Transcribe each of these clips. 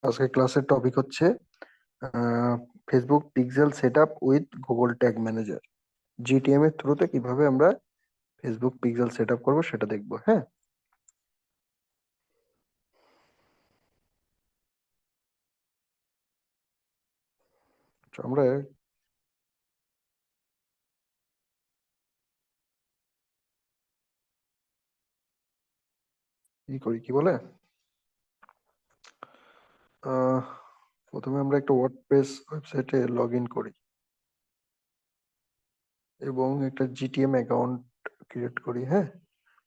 আজকে ক্লাসের টপিক হচ্ছে Facebook pixel setup with Google tag manager. GTM এর থ্রুতে কিভাবে আমরা ফেসবুক পিক্সেল সেটআপ করব সেটা দেখবো। হ্যাঁ, তো আমরা কি করি কি বলে আহ, প্রথমে আমরা একটা ওয়ার্ডপ্রেস ওয়েবসাইটে লগ ইন করি এবং একটা জিটিএম অ্যাকাউন্ট ক্রিয়েট করি। হ্যাঁ,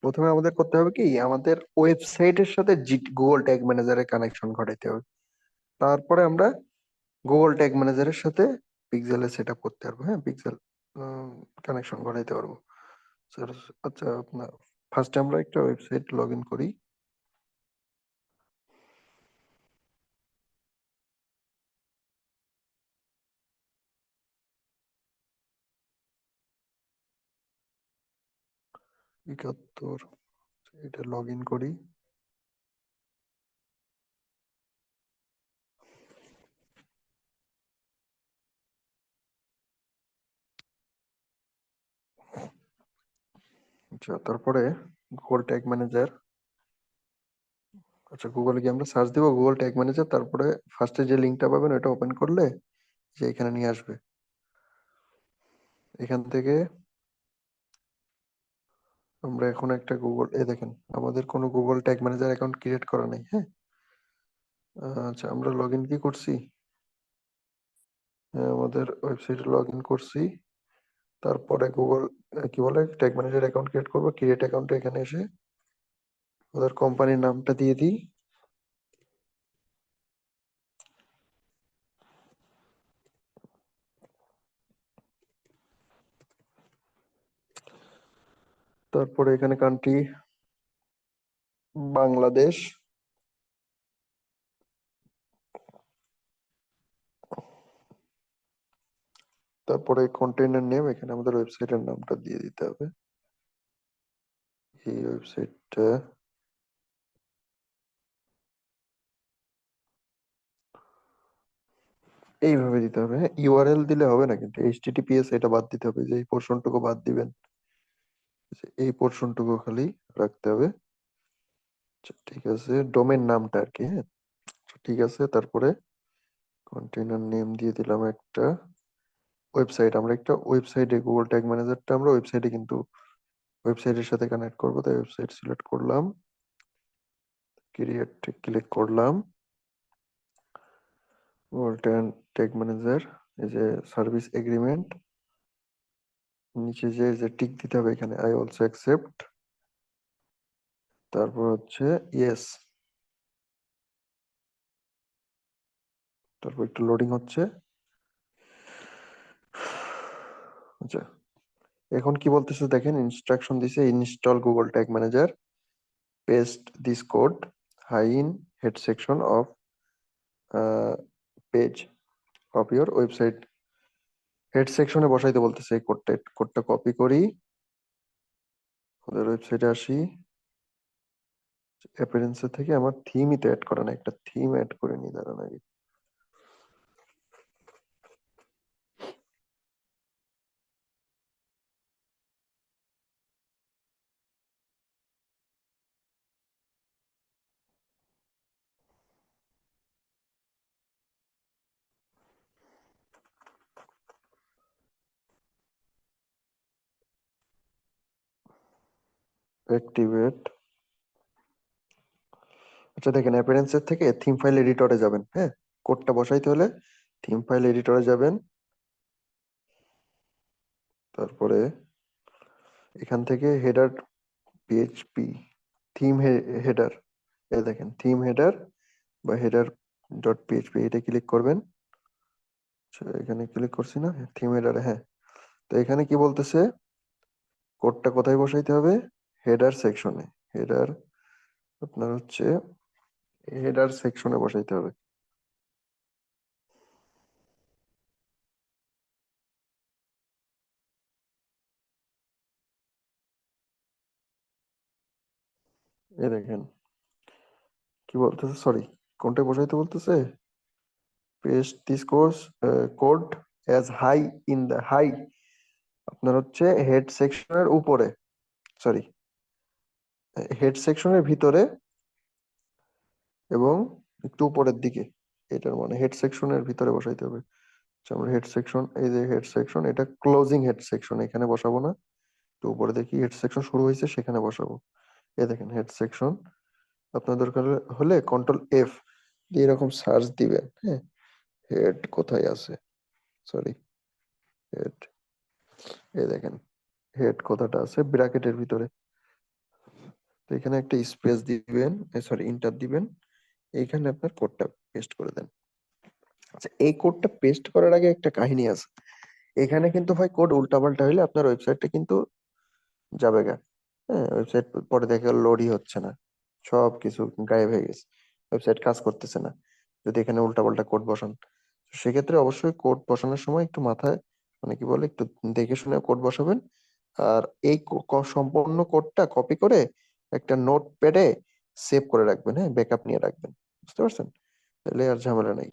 প্রথমে আমাদের করতে হবে কি, আমাদের ওয়েবসাইটের সাথে গুগল ট্যাগ ম্যানেজারের কানেকশন ঘটাইতে হবে। তারপরে আমরা গুগল ট্যাগ ম্যানেজারের সাথে পিক্সেলের সেট আপ করতে পারবো। হ্যাঁ, পিক্সেল কানেকশন করাইতে পারবো। স্যার, আচ্ছা, আপনার ফার্স্টে আমরা একটা ওয়েবসাইট লগ ইন করি। একাত্তর, এটা লগ ইন করি। আচ্ছা, তারপরে গুগল ট্যাগ ম্যানেজার। আচ্ছা, গুগলে গিয়ে আমরা সার্চ দিব গুগল ট্যাগ ম্যানেজার, তারপরে ফার্স্টে যে লিঙ্কটা পাবেন ওটা ওপেন করলে যে এখানে নিয়ে আসবে। এখান থেকে আমরা এখন একটা গুগল, দেখেন আমাদের কোনো Google tag manager account create করা নেই। হ্যাঁ, আচ্ছা, আমরা লগ ইন কি করছি? হ্যাঁ, আমাদের ওয়েবসাইটে লগ ইন করছি। তারপরে গুগল কি বলে ট্যাগ ম্যানেজার অ্যাকাউন্ট ক্রিয়েট করবো। ক্রিয়েট অ্যাকাউন্টে এখানে এসে ওদের কোম্পানির নামটা দিয়ে দিই। তারপরে এখানে কান্ট্রি বাংলাদেশ। তারপরে কন্টেইনার নেম, এখানে আমাদের ওয়েবসাইটের নামটা দিয়ে দিতে হবে। এই ওয়েবসাইটটা এইভাবে দিতে হবে। হ্যাঁ, ইউআরএল দিলে হবে না, কিন্তু এইচটিটিপিএস এটা বাদ দিতে হবে, যে এই পোর্শনটুকু বাদ দিবেন। এই পোর্শনটুকু খালি রাখতে হবে। আচ্ছা, ঠিক আছে, ডোমেন নামটা আর কি। হ্যাঁ, আচ্ছা, ঠিক আছে। তারপরে কন্টেইনার নেম দিয়ে দিলাম একটা। ওয়েবসাইট, আমরা একটা ওয়েবসাইটে গুগল ট্যাগ ম্যানেজারটা আমরা ওয়েবসাইটে কিন্তু ওয়েবসাইটের সাথে কানেক্ট করবো, তাই ওয়েবসাইট সিলেক্ট করলাম, ক্রিয়েট ক্লিক করলাম। গুগল ট্যাগ ম্যানেজার, এই যে সার্ভিস এগ্রিমেন্ট, নিচে যে টিক দিতে হবে এখানে, আই অলসো অ্যাকসেপ্ট। তারপর হচ্ছে ইয়েস। তারপর একটু লোডিং হচ্ছে। আচ্ছা, এখন কি বলতেছে দেখেন, ইনস্ট্রাকশন দিছে, install Google tag manager, paste this code high in head section of page of your website. Head সেকশনে বসাইতে বলতেছে এই কোডটা কপি করি, ওদের ওয়েবসাইটে আসি। অ্যাপিয়ারেন্সের থেকে আমার থিমই তো অ্যাড করা না, একটা থিম অ্যাড করে নি, দাঁড়ান আগে। অ্যাক্টিভেট। আচ্ছা, দেখেন অ্যাপিয়ারেন্সের থেকে থিম ফাইল এডিটরে যাবেন। হ্যাঁ, কোডটা বসাইতে হলে থিম ফাইল এডিটরে যাবেন। তারপরে এখান থেকে হেডার পিএইচপি, থিম হেডার, এ দেখেন থিম হেডার বা হেডার ডট পিএইচপি, এটা ক্লিক করবেন। আচ্ছা, এখানে ক্লিক করছি না, থিম হেডারে। হ্যাঁ, তো এখানে কি বলতেছে, কোডটা কোথায় বসাইতে হবে? হেডার সেকশনে। হেডার আপনার হচ্ছে হেডার সেকশনে বসাইতে হবে। এই দেখেন কি বলতেছে, সরি, কোনটা বসাইতে বলতেছে? Paste this course code as high in the high, আপনার হচ্ছে হেড সেকশনের উপরে, সরি, হেড সেকশনের ভিতরে এবং একটু উপরের দিকে, এটার মানে হেড সেকশনের ভিতরে বসাইতে হবে। আচ্ছা, আমরা হেড সেকশন, এই যে হেড সেকশন, এটা ক্লোজিং হেড সেকশন, এখানে বসাবো না, তো উপরে দেখি হেড সেকশন শুরু হয়েছে সেখানে বসাবো। এই দেখেন হেড সেকশন। আপনার দরকার হলে কন্ট্রোল এফ দিয়ে এরকম সার্চ দিবেন, হ্যাঁ, হেড কোথায় আছে, সরি, হেড, এই দেখেন হেড কথাটা আছে ব্র্যাকেটের ভিতরে, তো এখানে একটা স্পেস দিবেন, সরি ইন্টার দিবেন, এইখানে আপনার কোডটা পেস্ট করে দেন। আচ্ছা, এই কোডটা পেস্ট করার আগে একটা কাহিনী আছে, এখানে কিন্তু ভাই কোড উল্টাপাল্টা হইলে আপনার ওয়েবসাইটটা কিন্তু যাবে গা। হ্যাঁ, ওয়েবসাইট পরে দেখে লোডই হচ্ছে না, সব কিছু গায়েব হয়ে গেছে, ওয়েবসাইট কাজ করতেছে না যদি এখানে উল্টাপাল্টা কোড বসান। তো সেক্ষেত্রে অবশ্যই কোড বসানোর সময় একটু মাথায়, মানে কি বলে, একটু দেখে শুনে কোড বসাবেন। আর এই সম্পূর্ণ কোডটা কপি করে একটা নোট প্যাডে সেভ করে রাখবেন, হ্যাঁ, ব্যাকআপ নিয়ে রাখবেন, বুঝতে পারছেন? তাহলে আর ঝামেলা নাই।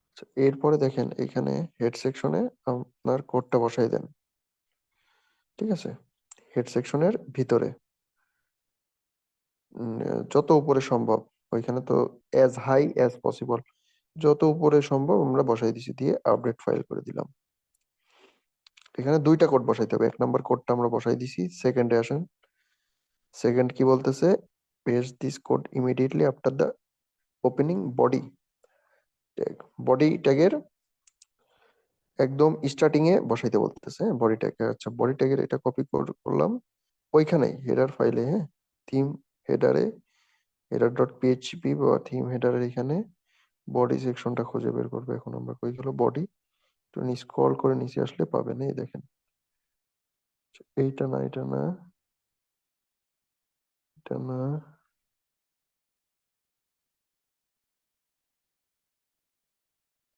আচ্ছা, এরপরে দেখেন এখানে হেড সেকশনে আপনার কোডটা বসাই দেন, ঠিক আছে? হেড সেকশনের ভিতরে যত উপরে সম্ভব, ওইখানে তো অ্যাজ হাই অ্যাজ পসিবল, যত উপরে সম্ভব আমরা বসাই দিছি, দিয়ে আপডেট ফাইল করে দিলাম। এখানে দুইটা কোড বসাইতে হবে, এক নাম্বার কোডটা আমরা বসাই দিছি, সেকেন্ডে আসেন। সেকেন্ড কি বলতেছে? Paste this code immediately after the opening body tag. Body ট্যাগের একদম স্টার্টিং এ বসাইতে বলতেছে, বডি ট্যাগ। আচ্ছা, বডি ট্যাগের এটা কপি করলাম, ওইখানে হেডার ফাইলে, হ্যাঁ, থিম হেডারে, হেডার ডট পিএইচপি বা থিম হেডারের এখানে বডি সেকশনটা খুঁজে বের করবে। এখন আমরা কই গেল বডি, তো স্ক্রল করে নিচে আসলে পাবেন, এই দেখেন। আচ্ছা, এইটা না, এটা না, এটা না,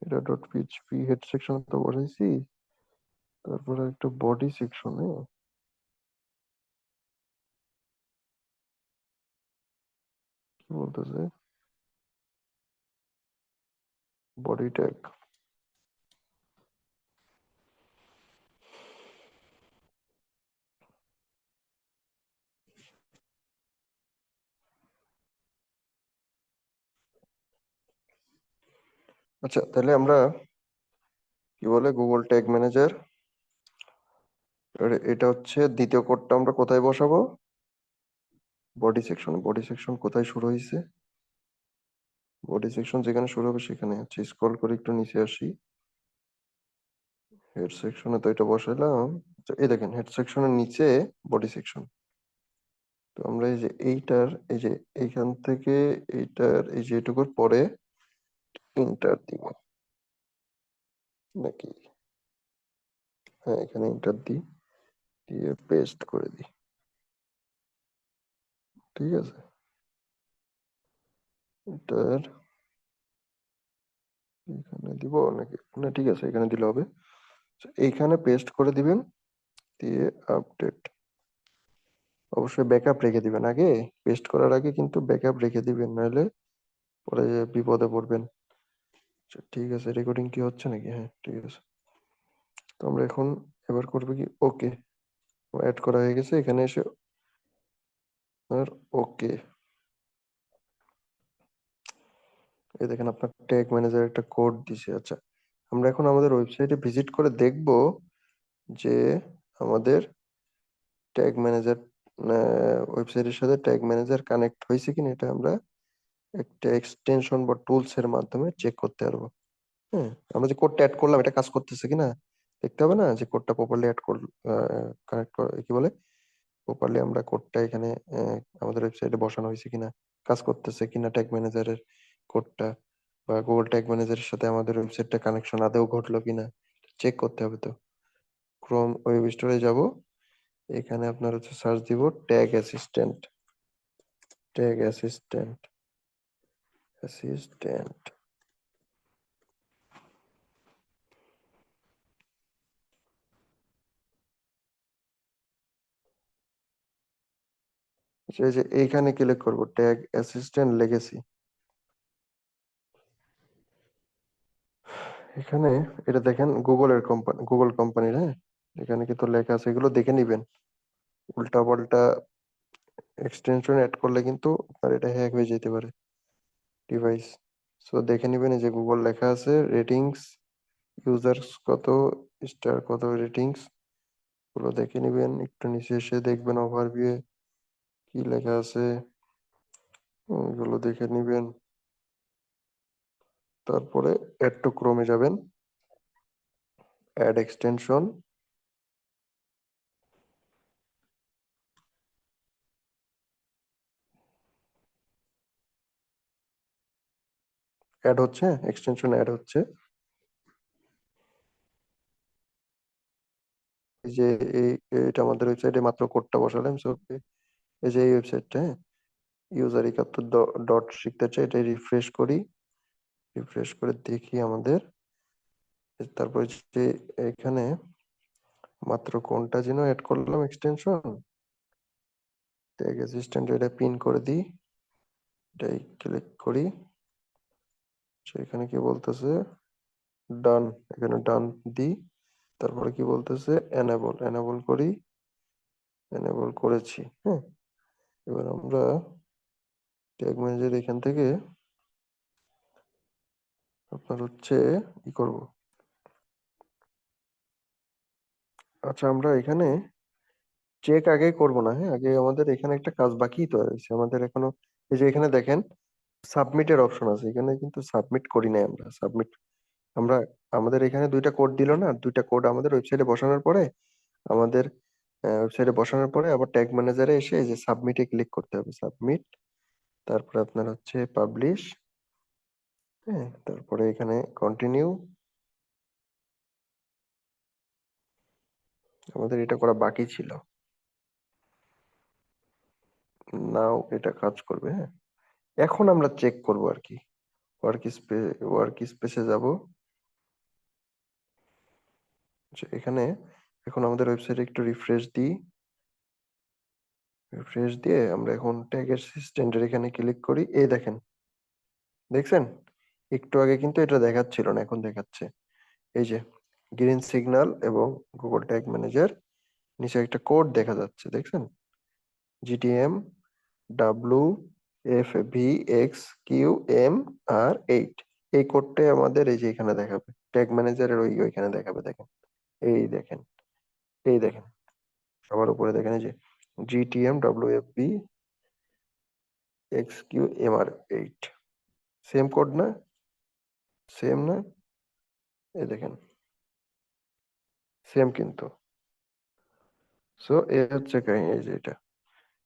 এটা ডট পিএইচপি হেড সেকশন তো বসাইছি, তারপরে একটা বডি সেকশনে কি বলতেছে, বডি ট্যাগ। আচ্ছা, তাহলে আমরা কি বলে গুগল ট্যাগ ম্যানেজার, এটা হচ্ছে দ্বিতীয় কোডটা আমরা কোথায় বসাবো? Body section. বডি সেকশন কোথায় শুরু হয়েছে? বডি সেকশন যেখানে শুরু হবে সেখানে হচ্ছে, স্ক্রল করে একটু নিচে আসি, হেড সেকশনে তো এটা বসাইলাম। আচ্ছা, এই দেখেন হেড সেকশনের নিচে বডি সেকশন। তো আমরা এই যে এইটার, এই যে এইখান থেকে এইটার এই যে এটুকুর পরে ইন্টার দিব নাকি? হ্যাঁ, এখানে ইন্টার দিই, দিয়ে পেস্ট করে দিই, ঠিক আছে? এটার এখানে দিব নাকি না, ঠিক আছে, এখানে দিলে হবে। So, এইখানে পেস্ট করে দিবেন, দিয়ে আপডেট, অবশ্যই ব্যাকআপ রেখে দিবেন আগে, পেস্ট করার আগে কিন্তু ব্যাকআপ রেখে দিবেন, নাহলে পরে বিপদে পড়বেন। আচ্ছা, ঠিক আছে, রেকর্ডিং কি হচ্ছে নাকি? হ্যাঁ, ঠিক আছে। তো আমরা এখন এবার করবো কি, ওকে, অ্যাড করা হয়ে গেছে এখানে এসে, আর ওকে। এই দেখেন আপনার ট্যাগ ম্যানেজার একটা কোড দিছে। আচ্ছা, আমরা এখন আমাদের ওয়েবসাইটে ভিজিট করে দেখব যে আমাদের ট্যাগ ম্যানেজার ওয়েবসাইটের সাথে ট্যাগ ম্যানেজার কানেক্ট হয়েছে কিনা, এটা আমরা একটা এক্সটেনশন বা টুলস এর মাধ্যমে চেক করতে পারবো। হ্যাঁ, আমরা যে কোডটা অ্যাড করলাম এটা কাজ করতেছে কিনা দেখতে হবে না, যে কোডটা প্রপারলি অ্যাড কর, কানেক্ট কি বলে, প্রপারলি আমরা কোডটা এখানে আমাদের ওয়েবসাইটে বসানো হয়েছে কিনা, কাজ করতেছে কিনা ট্যাগ ম্যানেজারের কোডটা, বা গুগল ট্যাগ ম্যানেজারের সাথে আমাদের ওয়েবসাইটটা কানেকশন আদৌ ঘটলো কিনা চেক করতে হবে। তো ক্রোম ওয়েব স্টোরে যাব, এখানে আপনার হচ্ছে সার্চ দিব tag assistant, tag assistant, assistant. এই যে এইখানে ক্লিক করব ট্যাগ অ্যাসিস্ট্যান্ট লেগেসি। এখানে এটা দেখেন গুগল কোম্পানির, হ্যাঁ, এখানে কিন্তু লেখা আছে, এগুলো দেখে নিবেন। উল্টা পাল্টা এক্সটেনশন অ্যাড করলে কিন্তু আপনার এটা হ্যাক হয়ে যেতে পারে ডিভাইস। সো দেখে নিবেন, এই যে গুগল লেখা আছে, রেটিংস, ইউজার্স কত, স্টার কত, রেটিংস গুলো দেখে নিবেন। একটু নিচে এসে দেখবেন ওভারভিউ কি লেখা আছে, ওগুলো দেখে নিবেন। তারপরে অ্যাড টু ক্রোমে যাবেন, অ্যাড এক্সটেনশন, অ্যাড হচ্ছে, এক্সটেনশন অ্যাড হচ্ছে। এই যে এই এটা আমাদের ওয়েবসাইটে মাত্র কোডটা বসালাম। সো এই যে এই ওয়েবসাইটটা, হ্যাঁ, ইউজার 71 ডট শিখতে চাই, এটা রিফ্রেশ করি। রিফ্রেশ করে দেখি আমাদের, তারপরে যে এখানে মাত্র কোনটা যেন অ্যাড করলাম এক্সটেনশন, ট্যাগ অ্যাসিস্ট্যান্ট, এটা পিন করে দিই, এটাই ক্লিক করি। সেখানে কি বলতেছে, ডান, এখানে ডান দিই। তারপরে কি বলতেছে, এনেবল, এনেবল করি, এনেবল করেছি, হ্যাঁ। এবার আমরা ট্যাগ ম্যানেজার এখান থেকে আপনার হচ্ছে কি করব, আচ্ছা আমরা এখানে চেক আগে করব না, হ্যাঁ, আগে আমাদের এখানে একটা কাজ বাকি তো রয়েছে আমাদের এখনো। এই যে এখানে দেখেন সাবমিটের অপশন আছে, এখানে কিন্তু সাবমিট করি নাই আমরা। সাবমিট আমরা, আমাদের এখানে দুইটা কোড দিল না, দুইটা কোড আমাদের ওয়েবসাইটে বসানোর পরে, আমাদের ওয়েবসাইটে বসানোর পরে আবার ট্যাগ ম্যানেজারে এসে এই যে সাবমিটে ক্লিক করতে হবে, সাবমিট। তারপরে আপনার হচ্ছে পাবলিশ, হ্যাঁ, তারপরে এখানে কন্টিনিউ। আমাদের এটা করা বাকি ছিল, নাও এটা কাজ করবে, হ্যাঁ। এখন আমরা চেক করব আর কি, ওয়ার্ক স্পেসে যাব। এখানে এখন আমাদের ওয়েবসাইটে একটু রিফ্রেশ দিই, রিফ্রেশ দিয়ে আমরা এখন ট্যাগ অ্যাসিস্ট্যান্টের এখানে ক্লিক করি। এই দেখেন, দেখছেন, একটু আগে কিন্তু এটা দেখাচ্ছিল না, এখন দেখাচ্ছে। এই যে গ্রিন সিগন্যাল এবং গুগল ট্যাগ ম্যানেজার, নিচে একটা কোড দেখা যাচ্ছে, দেখছেন, GTM W F V X Q M R 8। এই কোডটাই আমাদের এই যে এখানে দেখাবে, ট্যাগ ম্যানেজারের ওইখানে দেখাবে, দেখেন, এই দেখেন, এই দেখেন, সবার উপরে দেখেন, এই যে GTM W F V X Q M R 8, same code না, সেম না, এই দেখেন, সেম কিন্তু। সো এ হচ্ছে এই যে এটা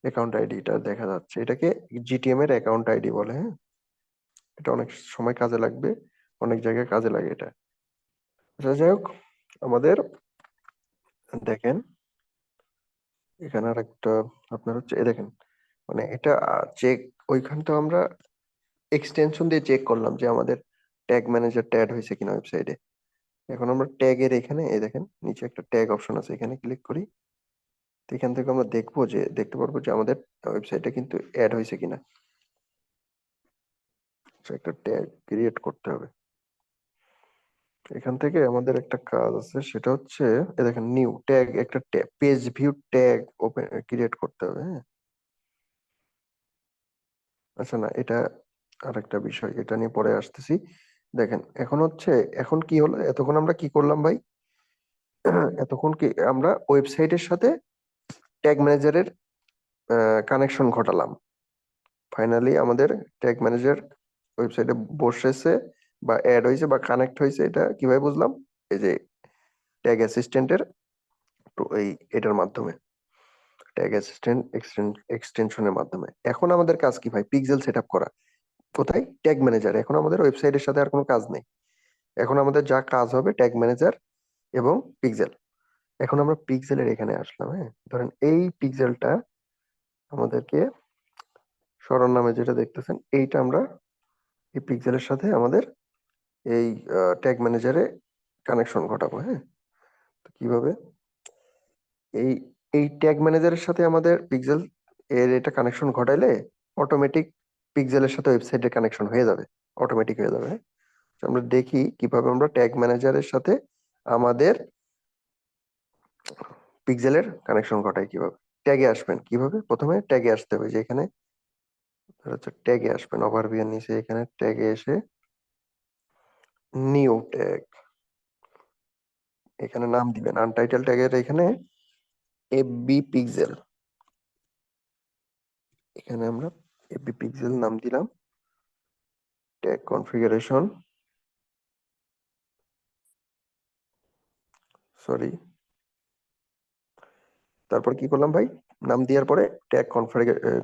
অ্যাকাউন্ট আইডিটা দেখা যাচ্ছে, এটাকে জিটিএম এর অ্যাকাউন্ট আইডি বলে, হ্যাঁ। এটা অনেক সময় কাজে লাগবে, অনেক জায়গায় কাজে লাগে এটা। আচ্ছা যাই হোক, আমাদের দেখেন এখানে আর একটা আপনার হচ্ছে, এ দেখেন, মানে এটা চেক, ওইখান তো আমরা এক্সটেনশন দিয়ে চেক করলাম যে আমাদের ট্যাগ ম্যানেজার অ্যাড হয়েছে কিনা ওয়েবসাইটে। এখন আমরা ট্যাগের এখানে, এই দেখেন নিচে একটা ট্যাগ অপশন আছে, এখানে ক্লিক করি। তো এখান থেকে আমরা দেখবো, যে দেখতে পারবো যে আমাদের ওয়েবসাইটে কিন্তু অ্যাড হয়েছে কিনা। So, একটা ট্যাগ ক্রিয়েট করতে হবে। এখান থেকে আমাদের একটা কাজ আছে, সেটা হচ্ছে এই দেখেন নিউ ট্যাগ, একটা tag page view tag open create করতে হবে, হ্যাঁ। আচ্ছা না, এটা আরেকটা বিষয়, এটা নিয়ে পরে আসতেছি। দেখেন এখন হচ্ছে, এখন কি হলো, এতক্ষণ আমরা কি করলাম ভাই, এতক্ষণ কি আমরা ওয়েবসাইটের সাথে ট্যাগ ম্যানেজারের কানেকশন ঘটালাম। ফাইনালি আমাদের ট্যাগ ম্যানেজার ওয়েবসাইটে বসেছে বা অ্যাড হয়েছে বা কানেক্ট হয়েছে, এটা কিভাবে বুঝলাম, এই যে ট্যাগ অ্যাসিস্ট্যান্টের এই এটার মাধ্যমে, ট্যাগ অ্যাসিস্ট্যান্ট এক্সটেনশনের মাধ্যমে। এখন আমাদের কাজ কি ভাই, পিক্সেল সেটআপ করা। কোথায়, ট্যাগ ম্যানেজার। এখন আমাদের ওয়েবসাইটের সাথে আর কোনো কাজ নেই, এখন আমাদের যা কাজ হবে ট্যাগ ম্যানেজার এবং পিক্সেল। এখন আমরা পিক্সেলের এখানে আসলাম, হ্যাঁ। ধরেন এই পিক্সেলটা আমাদেরকে সরার নামে যেটা দেখতেছেন, এইটা আমরা এই পিক্সেলের সাথে আমাদের এই ট্যাগ ম্যানেজারে কানেকশন ঘটাবো, হ্যাঁ। তো কিভাবে, এই এই ট্যাগ ম্যানেজারের সাথে আমাদের পিক্সেল এটা কানেকশন ঘটাইলে অটোমেটিক পিক্সেলের সাথে ওয়েবসাইটের কানেকশন হয়ে যাবে, অটোমেটিক হয়ে যাবে। হ্যাঁ? তো আমরা দেখি কিভাবে আমরা ট্যাগ ম্যানেজারের সাথে আমাদের পিক্সেলের কানেকশন ঘটাই কিভাবে। ট্যাগে আসবেন কিভাবে, প্রথমে ট্যাগে আসতে হবে, যে এখানে হচ্ছে ট্যাগে আসবেন, ওভারভিউ এর নিচে এখানে ট্যাগে এসে নিউ ট্যাগ, এখানে নাম দিবেন আনটাইটেল ট্যাগের এখানে এফবি পিক্সেল, এখানে আমরা এফবি পিক্সেল নাম দিলাম। ট্যাগ কনফিগারেশন, সরি, তারপর কি করলাম ভাই, নাম দেওয়ার পরে ট্যাগ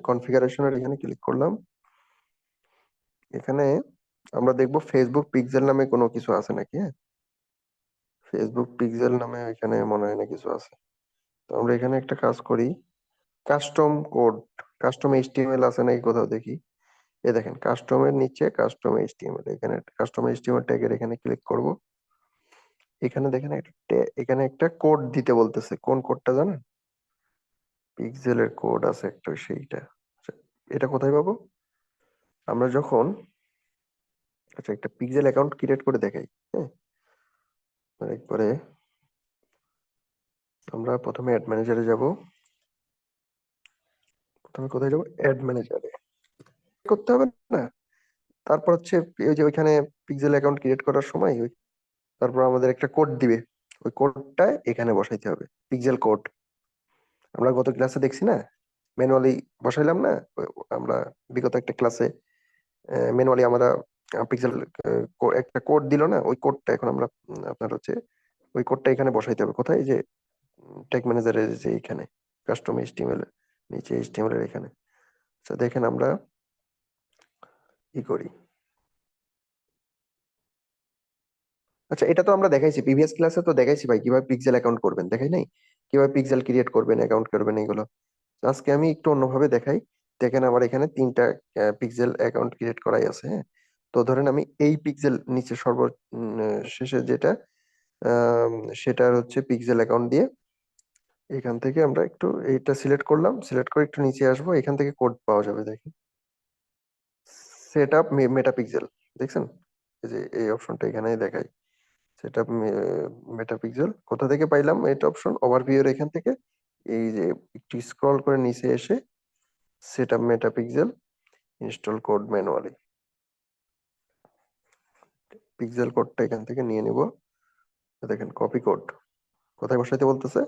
কনফিগারেশনের এখানে ক্লিক করলাম। এখানে আমরা দেখবো ফেসবুক পিক্সেল নামে কোনো কিছু আছে নাকি। হ্যাঁ, ফেসবুক পিক্সেল নামে এখানে মনে হয় না কিছু আছে। তো আমরা এখানে একটা কাজ করি, কাস্টম কোড, কাস্টম এইচটিএমএল আছে নাকি কোথাও দেখি। এই দেখেন কাস্টমের নিচে কাস্টম এইচটিএমএল, এখানে কাস্টম এইচটিএমএল ট্যাগের এখানে ক্লিক করব। এখানে দেখেন এখানে একটা কোড দিতে বলতেছে, কোন কোডটা জানেন, পিক্সেলের কোড আছে একটা, সেইটা। আচ্ছা, এটা কোথায় পাবো, আমরা যখন, আচ্ছা একটা পিক্সেল অ্যাকাউন্ট ক্রিয়েট করে দেখাই। হ্যাঁ, একবারে আমরা প্রথমে অ্যাড ম্যানেজারে যাব, প্রথমে কোথায় যাব, অ্যাড ম্যানেজারে করতে হবে না, তারপর হচ্ছে ওই যে ওইখানে পিক্সেল অ্যাকাউন্ট ক্রিয়েট করার সময় তারপর আমাদের একটা কোড দিবে, ওই কোডটা এখানে বসাইতে হবে, পিক্সেল কোড। আমরা গত ক্লাসে দেখছি না, ম্যানুয়ালি বসাইলাম না, আমরা বিগত একটা ক্লাসে ম্যানুয়ালি আমরা পিক্সেল একটা কোড দিল না, ওই কোডটা এখন আমরা আপনার হচ্ছে ওই কোডটা এখানে বসাইতে হবে, কোথায়, এই যে ট্যাগ ম্যানেজারের যে এখানে কাস্টম এইচটিএমএল নিচে এইচটিএমএল এর এখানে। আচ্ছা দেখেন আমরা কি করি, আচ্ছা এটা তো আমরা দেখাইছি প্রিভিয়াস ক্লাসে, তো দেখাইছি ভাই কিভাবে পিক্সেল অ্যাকাউন্ট করবেন, দেখাই নাই, কিভাবে পিক্সেল ক্রিয়েট করবেন, অ্যাকাউন্ট করবেন এগুলো। তো আজকে আমি একটু অন্যভাবে দেখাই। দেখেন আমার এখানে 3টা পিক্সেল অ্যাকাউন্ট ক্রিয়েট করাই আছে। হ্যাঁ, তো ধরেন আমি এই পিক্সেল নিচে শেষে যেটা আম, সেটার হচ্ছে পিক্সেল অ্যাকাউন্ট দিয়ে এখান থেকে আমরা একটু এইটা সিলেক্ট করলাম, সিলেক্ট করে একটু নিচে আসবো, এখান থেকে কোড পাওয়া যাবে, দেখেন সেট আপ মেটা পিক্সেল, দেখছেন, এই যে এই অপশনটা এখানে দেখাই, সেট আপ মেটা পিক্সেল। কোথা থেকে পাইলাম এটা অপশন, ওভারভিউ এর এখান থেকে, এই যে একটু স্ক্রল করে নিচে এসে set up Meta pixel, install code manually, pixel কোডটা এখান থেকে নিয়ে নিব। দেখেন কপি কোড, কোথায় বসাইতে বলতেছে,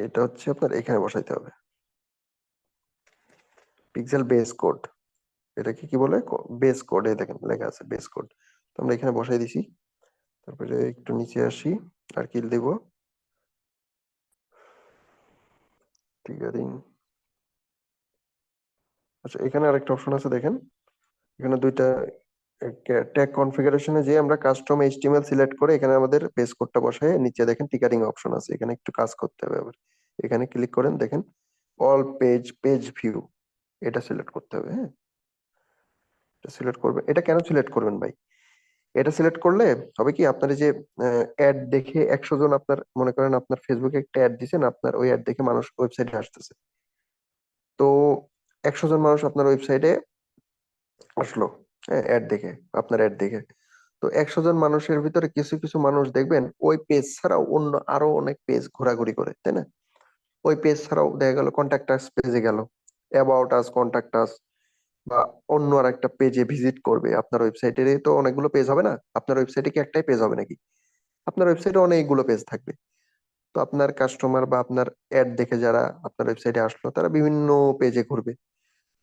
এটা হচ্ছে আপনার এখানে বসাইতে হবে, পিক্সেল বেস কোড, এটাকে কি বলে, বেস কোড, এই দেখেন লেখা আছে বেস কোড। তো আমরা এখানে বসাই দিছি, তারপরে একটু নিচে আসি, আর কি দেব, ট্রিগারিং। আচ্ছা এখানে আরেকটা অপশন আছে দেখেন, এখানে দুইটা ট্যাগ কনফিগারেশনে যে আমরা কাস্টম এইচটিএমএল সিলেক্ট করে এখানে আমাদের বেস কোডটা বসায়, নিচে দেখেন টিকারিং অপশন আছে, এখানে একটু কাজ করতে হবে আবার, এখানে ক্লিক করেন, দেখেন অল পেজ ভিউ, এটা সিলেক্ট করতে হবে। হ্যাঁ, এটা সিলেক্ট করবেন, এটা কেন সিলেক্ট করবেন ভাই, এটা সিলেক্ট করলে হবে কি, আপনার এই যে অ্যাড দেখে 100 জন, আপনার মনে করেন আপনার ফেসবুকে একটা অ্যাড দিছেন, আপনার ওই অ্যাড দেখে মানুষ ওয়েবসাইটে আসতেছে, তো 100 জন মানুষ আপনার ওয়েবসাইটে আসলো, হ্যাঁ অ্যাড দেখে, আপনার অ্যাড দেখে, তো 100 জন মানুষের ভিতরে কিছু কিছু মানুষ দেখবেন ওই পেজ ছাড়াও অন্য আরো অনেক পেজ ঘোরাঘুরি করে, তাই না, ওই পেজ ছাড়াও দেখা গেল কন্ট্যাক্ট আস পেজে গেল, অ্যাবাউট আস, কন্ট্যাক্ট আস, বা অন্য আর একটা পেজে ভিজিট করবে, আপনার ওয়েবসাইটের তো অনেকগুলো পেজ হবে না, আপনার ওয়েবসাইটে কি একটাই পেজ হবে নাকি, আপনার ওয়েবসাইটে অনেকগুলো পেজ থাকবে। তো আপনার কাস্টমার বা আপনার অ্যাড দেখে যারা আপনার ওয়েবসাইটে আসলো, তারা বিভিন্ন পেজে ঘুরবে,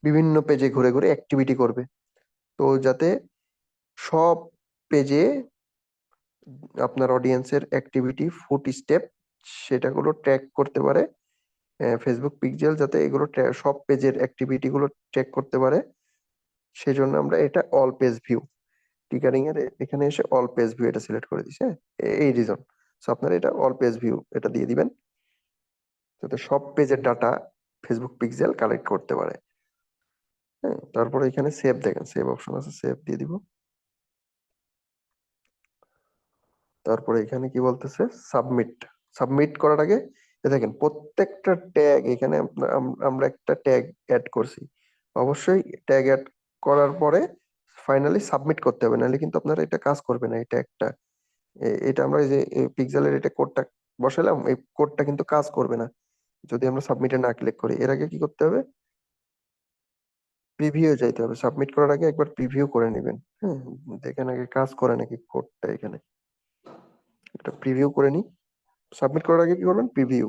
বিভিন্ন পেজে ঘুরে ঘুরে অ্যাক্টিভিটি করবে। তো যাতে সব পেজে আপনার অডিয়েন্সের অ্যাক্টিভিটি ফুট স্টেপ সেটাগুলো ট্র্যাক করতে পারে ফেসবুক পিক্সেল, যাতে এগুলো সব পেজের অ্যাক্টিভিটি গুলো ট্র্যাক করতে পারে, সেজন্য আমরা এটা অল পেজ ভিউ, টিকারিং এর এখানে এসে অল পেজ ভিউ এটা সিলেক্ট করে দিছি। হ্যাঁ, এই রিজন, সো আপনারা এটা অল পেজ ভিউ এটা দিয়ে দিবেন, যাতে সব পেজের ডাটা ফেসবুক পিক্সেল কালেক্ট করতে পারে। হ্যাঁ, তারপরে এখানে সেভ, দেখেন সেভ অপশন আছে, সেভ দিয়ে দিব। তারপরে এখানে কি বলতেছে, সাবমিট, সাবমিট করার আগে দেখেন প্রত্যেকটা ট্যাগ এখানে আমরা একটা ট্যাগ অ্যাড করছি। অবশ্যই ট্যাগ অ্যাড করার পরে ফাইনালি সাবমিট করতে হবে, নাহলে কিন্তু আপনারা এটা কাজ করবে না। এটা একটা এটা আমরা এই যে পিক্সেলের এটা কোডটা বসালাম, এই কোডটা কিন্তু কাজ করবে না যদি আমরা সাবমিটে না ক্লিক করি। এর আগে কি করতে হবে? প্রিভিউ যাইতে হবে। সাবমিট করার আগে একবার প্রিভিউ করে নেবেন। হ্যাঁ, দেখেন আগে কাজ করে নাকি কোডটা। এখানে একটা প্রিভিউ করে নিই। সাবমিট করার আগে কি করবেন? প্রিভিউ।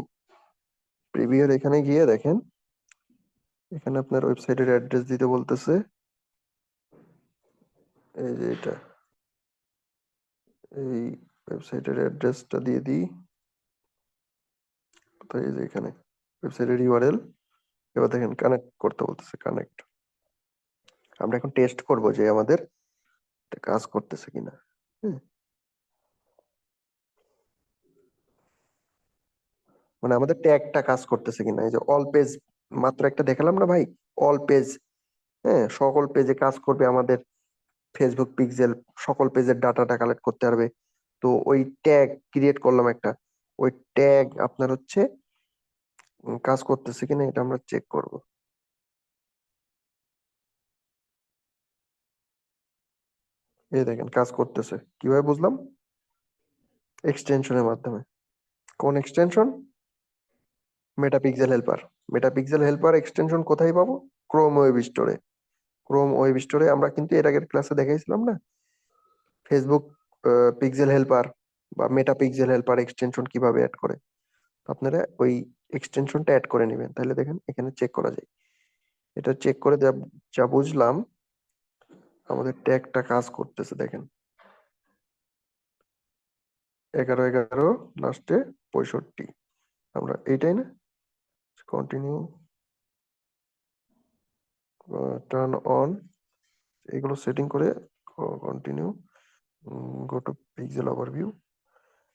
প্রিভিউর এখানে গিয়ে দেখেন, এখানে আপনার ওয়েবসাইটের অ্যাড্রেস দিতে বলতেছে। এই যে এটা, এই ওয়েবসাইটের অ্যাড্রেসটা দিয়ে দিই। কোথায়? এই যে এখানে ওয়েবসাইটের ইউআরএল। এবার দেখেন কানেক্ট করতে বলতেছে, কানেক্ট। আমরা এখন টেস্ট করব যে আমাদের এটা কাজ করতেছে কিনা। হ্যাঁ, মানে আমাদের ট্যাগটা কাজ করতেছে কিনা। এই যে অল পেজ মাত্র একটা দেখালাম না ভাই, অল পেজ। হ্যাঁ, সকল পেজে কাজ করবে আমাদের ফেসবুক পিক্সেল, সকল পেজের ডাটাটা কালেক্ট করতে পারবে। তো ওই ট্যাগ ক্রিয়েট করলাম একটা, ওই ট্যাগ আপনার হচ্ছে কাজ করতেছে কিনা এটা আমরা চেক করব। এই দেখেন কাজ করতেছে। কিভাবে বুঝলাম? এক্সটেনশনের মাধ্যমে। কোন extension? Meta Pixel helper. Meta Pixel helper extension কোথায় পাবো? ক্রোম ওয়েব স্টোরে। ক্রোম ওয়েব স্টোরে আমরা কিন্তু এর আগের ক্লাসে দেখাইছিলাম না, ফেসবুক পিক্সেল হেল্পার বা মেটা পিক্সেল হেল্পার এক্সটেনশন কিভাবে অ্যাড করে। আপনারা ওই এক্সটেনশনটা অ্যাড করে নেবেন, তাহলে দেখেন এখানে চেক করা যায়। এটা চেক করে যা যা বুঝলাম, আমাদের ট্যাগটা কাজ করতেছে। দেখেন 11/11 লাস্টে 65। আমরা এইটাই না, কন্টিনিউ, টার্ন অন, এগুলো সেটিং করে continue, go to pixel overview.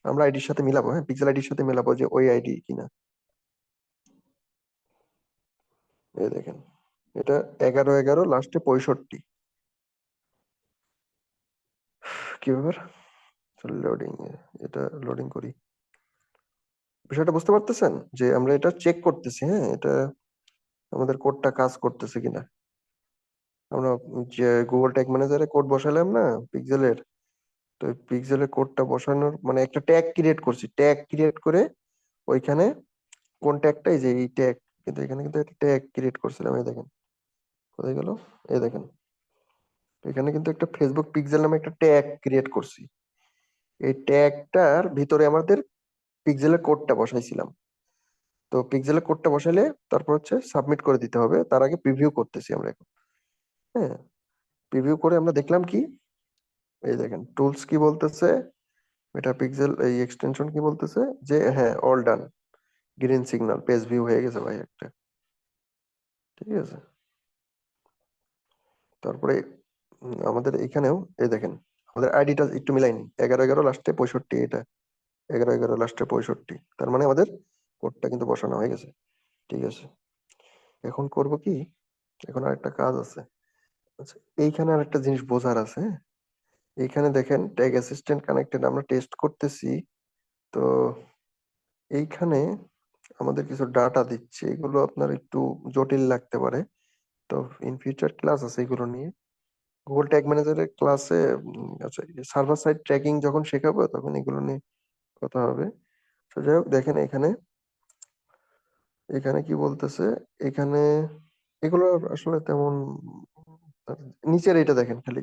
আমরা আইডির সাথে মিলাবো, হ্যাঁ পিক্সেল আইডির সাথে মিলাবো যে ওই আইডি কিনা। এই দেখেন এটা 11/11 লাস্টে 65। কি ব্যাপার? লোডিং, এটা লোডিং করি। বিষয়টা বুঝতে পারতেছেন যে আমরা এটা চেক করতেছি, হ্যাঁ এটা আমাদের কোডটা কাজ করতেছে কিনা। আমরা যে গুগল ট্যাগ ম্যানেজারে কোড বসালাম না পিক্সেলের, তো পিক্সেলের কোডটা বসানোর মানে একটা ট্যাগ ক্রিয়েট করছি। ট্যাগ ক্রিয়েট করে ওইখানে কোন ট্যাগটাই যে এই ট্যাগ, কিন্তু এখানে কিন্তু একটা ট্যাগ ক্রিয়েট করছিলাম। এই দেখেন কোথায় গেল। এই দেখেন এখানে কিন্তু একটা ফেসবুক পিক্সেল নামে একটা ট্যাগ ক্রিয়েট করছি। এই ট্যাগটার ভিতরে আমাদের পিক্সেলের কোডটা বসাইছিলাম। তো পিক্সেলের কোডটা বসাইলে তারপর হচ্ছে সাবমিট করে দিতে হবে। তার আগে প্রিভিউ করতেছি আমরা এখন। হ্যাঁ, প্রিভিউ করে আমরা দেখলাম কি, এই দেখেন টুলস কি বলতেছে, মেটা পিক্সেল এই এক্সটেনশন কি বলতেছে যে হ্যাঁ all done, green signal, page view হয়ে গেছে ভাই একটা। ঠিক আছে, তারপরে আমাদের এখানেও এই দেখেন আমাদের আইডিটা একটু মিলাই নি, 11/11 লাস্টে 65। এটা 11/11 লাস্টে 65, তার মানে আমাদের কোডটা কিন্তু বসানো হয়ে গেছে। ঠিক আছে, এখন করব কি, এখন আরেকটা কাজ আছে। আচ্ছা, এইখানে আরেকটা জিনিস বোঝার আছে। এইখানে দেখেন ট্যাগ অ্যাসিস্ট্যান্ট কানেক্টেড আমরা টেস্ট করতেছি। তো এইখানে আমাদের কিছু ডাটা দিচ্ছে, এগুলো আপনার একটু জটিল লাগতে পারে। তো ইন ফিউচার ক্লাস আছে এগুলো নিয়ে, গুগল ট্যাগ ম্যানেজারের ক্লাসে। আচ্ছা, সার্ভার সাইড ট্র্যাকিং যখন শেখাবো তখন এগুলো নিয়ে কথা হবে। তো যাই হোক দেখেন এখানে, এখানে কি বলতেছে, এখানে এগুলো আসলে তেমন নিচের এটা দেখেন খালি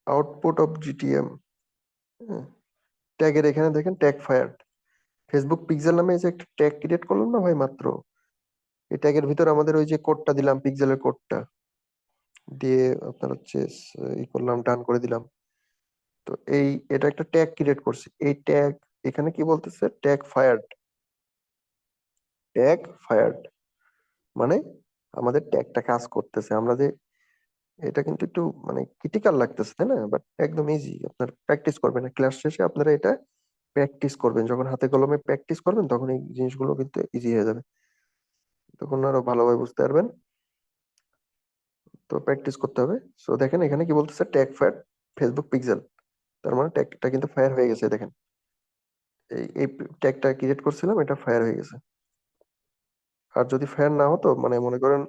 আউটপুট অফ জিটিএম। ট্যাগের এখানে দেখেন ট্যাগ ফায়ার্ড, ফেসবুক পিক্সেল নামে এই যে একটা ট্যাগ ক্রিয়েট করলাম না ভাই মাত্র, এই ট্যাগের ভিতর আমাদের ওই যে কোডটা দিলাম পিক্সেলের কোডটা দিয়ে আপনার হচ্ছে ই করলাম, ডান করে দিলাম। তো এই এটা একটা ট্যাগ ক্রিয়েট করছি। এই ট্যাগ এখানে কি বলতেছে, ট্যাগ ফায়ার্ড। ট্যাগ ফায়ার্ড মানে আমাদের ট্যাগটা কাজ করতেছে। আমরা যে এটা কিন্তু একটু মানে ক্রিটিক্যাল লাগতেছে তাই না, বাট একদম ইজি। আপনার প্র্যাকটিস করবেন, ক্লাস শেষে আপনারা এটা প্র্যাকটিস করবেন, যখন হাতে কলমে প্র্যাকটিস করবেন তখন এই জিনিসগুলো কিন্তু ইজি হয়ে যাবে, তখন আরো ভালোভাবে বুঝতে পারবেন। তো প্র্যাকটিস করতে হবে। সো দেখেন এখানে কি বলতেছে, ট্যাগ ফায়ার ফেসবুক পিক্সেল, তার মানে ট্যাগটা কিন্তু ফায়ার হয়ে গেছে দেখেন। এই ট্যাগটা ক্রিয়েট করছিলাম, এটা ফায়ার হয়ে গেছে। আর যদি ফায়ার না হতো, মানে মনে করেন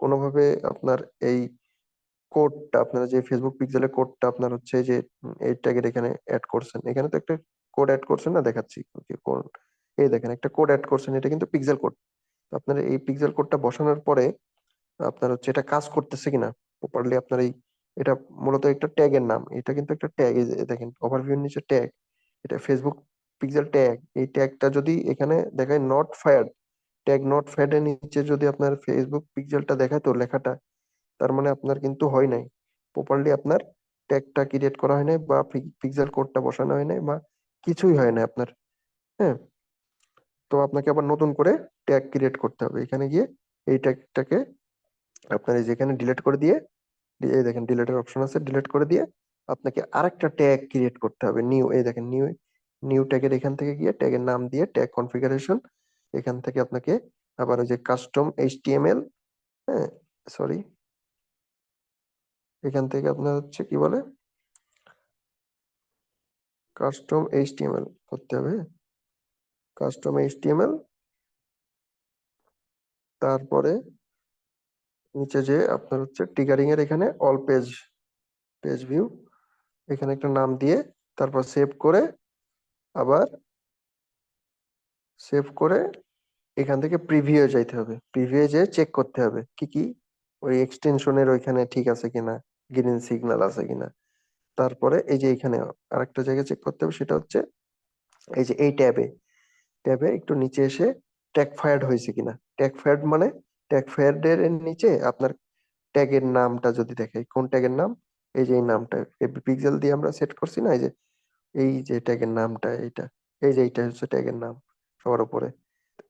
কোনোভাবে আপনার এই কোডটা, আপনারা যে ফেসবুক পিক্সেলের কোডটা আপনার হচ্ছে যে এই ট্যাগের এখানে অ্যাড করছেন, এখানে তো একটা কোড অ্যাড করছেন না, দেখাচ্ছি যে কোড। এই দেখেন একটা কোড অ্যাড করছেন, এটা কিন্তু পিক্সেল কোড। আপনার এই পিক্সেল কোডটা বসানোর পরে আপনার হচ্ছে এটা কাজ করতেছে কিনা প্রপারলি, আপনার এই এটা মূলত একটা ট্যাগের নাম, এটা কিন্তু একটা ট্যাগ। এই যে দেখেন ওভারভিউ এর নিচে ট্যাগ, এটা ফেসবুক পিক্সেল ট্যাগ। এই ট্যাগটা যদি এখানে দেখায় not fired, tag not fired এর নিচে যদি আপনার ফেসবুক পিক্সেলটা দেখায় তো লেখাটা, তার মানে আপনার কিন্তু হয় নাই প্রপারলি, আপনার ট্যাগটা ক্রিয়েট করা হয় নাই, বা পিক্সেল কোডটা বসানো হয় নাই, বা কিছুই হয় না আপনার। হ্যাঁ, তো আপনাকে আবার নতুন করে ট্যাগ ক্রিয়েট করতে হবে। এখানে গিয়ে এই ট্যাগটাকে আপনার এই যেখানে ডিলিট করে দিয়ে, এই দেখেন ডিলিটের অপশন আছে, ডিলিট করে দিয়ে আপনাকে আরেকটা ট্যাগ ক্রিয়েট করতে হবে নিউ। এই দেখেন নিউ, নিউ ট্যাগের এখান থেকে গিয়ে ট্যাগের নাম দিয়ে ট্যাগ কনফিগারেশন, এখান থেকে আপনাকে আবার ওই যে কাস্টম এইচটিএমএল, হ্যাঁ সরি, এখান থেকে আপনার হচ্ছে কি বলে কাস্টম এইচটিএমএল করতে হবে। কাস্টম এইচটিএমএল, তারপরে নিচে যে আপনার হচ্ছে টিগারিং এর এখানে অল পেজ, পেজ ভিউ, এখানে একটা নাম দিয়ে তারপর সেভ করে, আবার সেভ করে এখান থেকে প্রিভিউ যাইতে হবে। প্রিভিউ যেয়ে চেক করতে হবে কি কি ওই এক্সটেনশনের ওইখানে ঠিক আছে কিনা, গ্রিন সিগন্যাল আছে কিনা। তারপরে এই যে এখানে আরেকটা জায়গায় চেক করতে হবে, সেটা হচ্ছে এই যে এই ট্যাবে, ট্যাবে একটু নিচে এসে ট্যাগ ফায়ার্ড হয়েছে কিনা। ট্যাগ ফায়ার্ড মানে ট্যাগ ফায়ার্ড এর নিচে আপনার ট্যাগের নামটা যদি দেখে, কোন ট্যাগের নাম, এই যে এই নামটা এফবি পিক্সেল দিয়ে আমরা সেট করছি না, এই যে ট্যাগের নামটা এইটা, এই যে এইটা হচ্ছে ট্যাগের নাম সবার উপরে।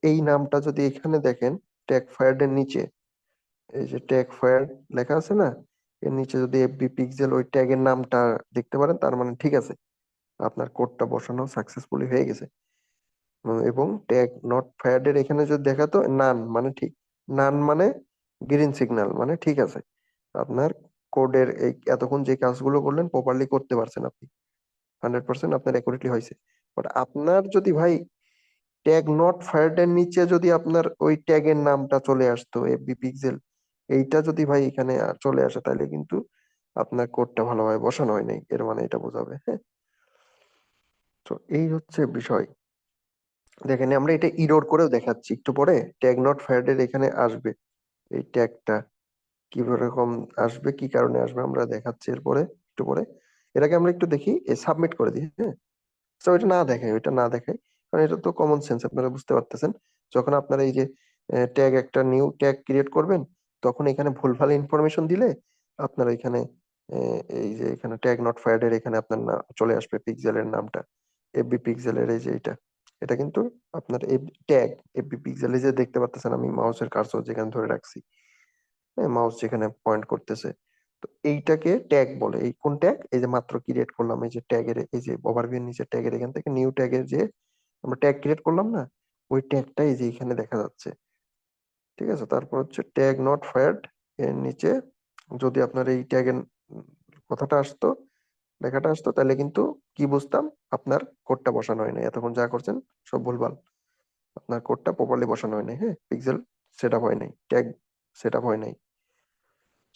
এই নামটা যদি এখানে দেখেন ট্যাগ ফায়ার্ড এর নিচে, এই যে ট্যাগ ফায়ার লেখা আছে না, এর নিচে যদি এফবি পিক্সেল ওই ট্যাগের নামটা দেখতে পারেন, তার মানে ঠিক আছে, আপনার কোডটা বসানো সাকসেসফুলি হয়ে গেছে। এবং ট্যাগ নট ফায়ার্ড এর এখানে যদি দেখাতো নান, মানে ঠিক, নান মানে গ্রিন সিগন্যাল, মানে ঠিক আছে, আপনার কোডের এই এতক্ষণ যে কাজগুলো করলেন প্রপারলি করতে পারছেন আপনি, 100% আপনার অ্যাকুরেটলি হয়েছে। বাট আপনার যদি ভাই ট্যাগ নট ফায়ার্ড এর নিচে যদি আপনার ওই ট্যাগের নামটা চলে আসতো এফবি পিক্সেল, এইটা যদি ভাই এখানে চলে আসে, তাহলে কিন্তু আপনার কোডটা ভালোভাবে বসানো হয় নাই, এর মানে এটা বোঝাবে। হ্যাঁ, তো এই হচ্ছে বিষয়। দেখেন আমরা এটা ইরোর করেও দেখাচ্ছি, একটু পরে ট্যাগ নট ফায়ার্ড এর এখানে আসবে এই ট্যাগটা, কি রকম আসবে, কি কারণে আসবে আমরা দেখাচ্ছি এরপরে, একটু পরে। এর আগে আমরা একটু দেখি সাবমিট করে দিই। হ্যাঁ, তো এটা না দেখাই, ওইটা না দেখাই, কারণ এটা তো কমন সেন্স, আপনারা বুঝতে পারতেছেন। যখন আপনারা এই যে ট্যাগ, একটা নিউ ট্যাগ ক্রিয়েট করবেন, তখন এখানে ভুলভাল ইনফরমেশন দিলে আপনার এখানে এই যে এখানে ট্যাগ নট ফায়ার্ড এর এখানে আপনার না চলে আসবে পিক্সেলের নামটা, এফবি পিক্সেলের এই যে এটা কিন্তু আপনার ট্যাগ এফবি পিক্সেলে যে দেখতে পাচ্ছেন, আমি মাউসের কার্সর যেখানে ধরে রাখছি, হ্যাঁ মাউস যেখানে পয়েন্ট করতেছে, তো এইটাকে ট্যাগ বলে। এই কোন ট্যাগ, এই যে মাত্র ক্রিয়েট করলাম এই যে ট্যাগের, এই যে ওভারভিউ নিচে ট্যাগের এখান থেকে নিউ ট্যাগের যে আমরা ট্যাগ ক্রিয়েট করলাম না, ওই ট্যাগটা এই যে এখানে দেখা যাচ্ছে। ঠিক আছে, তারপর হচ্ছে ট্যাগ নট ফায়ার্ড এর নিচে যদি আপনার এই ট্যাগের কথাটা আসতো, লেখাটা আসতো, তাহলে কিন্তু কি বুঝতাম, আপনার কোডটা বসানো হয় নাই, এতক্ষণ যা করছেন সব ভুলভাল, আপনার কোডটা প্রপারলি বসানো হয় নাই। হ্যাঁ, পিক্সেল সেট আপ হয় নাই, ট্যাগ সেট আপ হয় নাই।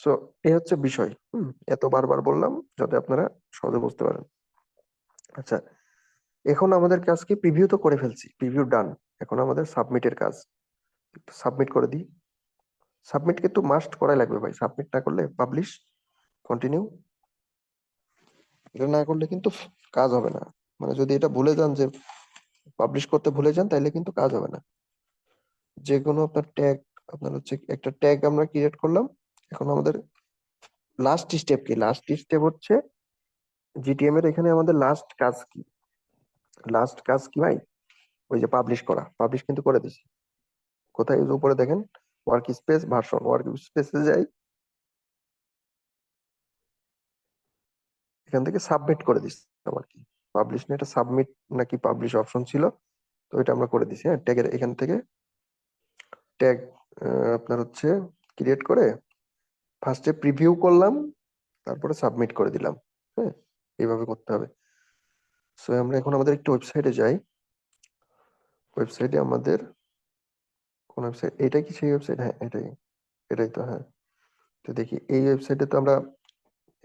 সো এই হচ্ছে বিষয়। এত বারবার বললাম যাতে আপনারা সহজে বুঝতে পারেন। আচ্ছা, এখন আমাদের কাজ কি, প্রিভিউ তো করে ফেলছি, প্রিভিউ ডান, এখন আমাদের সাবমিটের কাজ। সাবমিট করে দিই। সাবমিট কিন্তু মাস্ট করাই লাগবে ভাই, সাবমিট না করলে পাবলিশ কন্টিনিউ, এটা না করলে কিন্তু কাজ হবে না। মানে যদি এটা ভুলে যান যে পাবলিশ করতে ভুলে যান, তাহলে কিন্তু কাজ হবে না। যে কোনো আপনার ট্যাগ, আপনার হচ্ছে একটা ট্যাগ আমরা ক্রিয়েট করলাম, এখন আমাদের লাস্ট স্টেপ কি, লাস্ট স্টেপ হচ্ছে জিটিএম এর এখানে আমাদের লাস্ট কাজ কি, লাস্ট কাজ কি ভাই, ওই যে পাবলিশ করা, পাবলিশ কিন্তু করে দিছি। কোথায়, এই যে উপরে দেখেন ওয়ার্ক স্পেস ভার্সন, ওয়ার্ক স্পেসে যাই, এখান থেকে সাবমিট করে দিচ্ছি আমার কি, পাবলিশ না, এটা সাবমিট নাকি পাবলিশ অপশন ছিল, তো এটা আমরা করে দিছি। হ্যাঁ, ট্যাগের এখান থেকে ট্যাগ আপনার হচ্ছে ক্রিয়েট করে ফার্স্টে প্রিভিউ করলাম, তারপরে সাবমিট করে দিলাম। হ্যাঁ, এইভাবে করতে হবে। সো আমরা এখন আমাদের একটু ওয়েবসাইটে যাই। ওয়েবসাইটে আমাদের কোন ওয়েবসাইট, এটা কি সেই ওয়েবসাইট? হ্যাঁ এটাই, এটাই তো। হ্যাঁ, তো দেখি এই ওয়েবসাইটে তো আমরা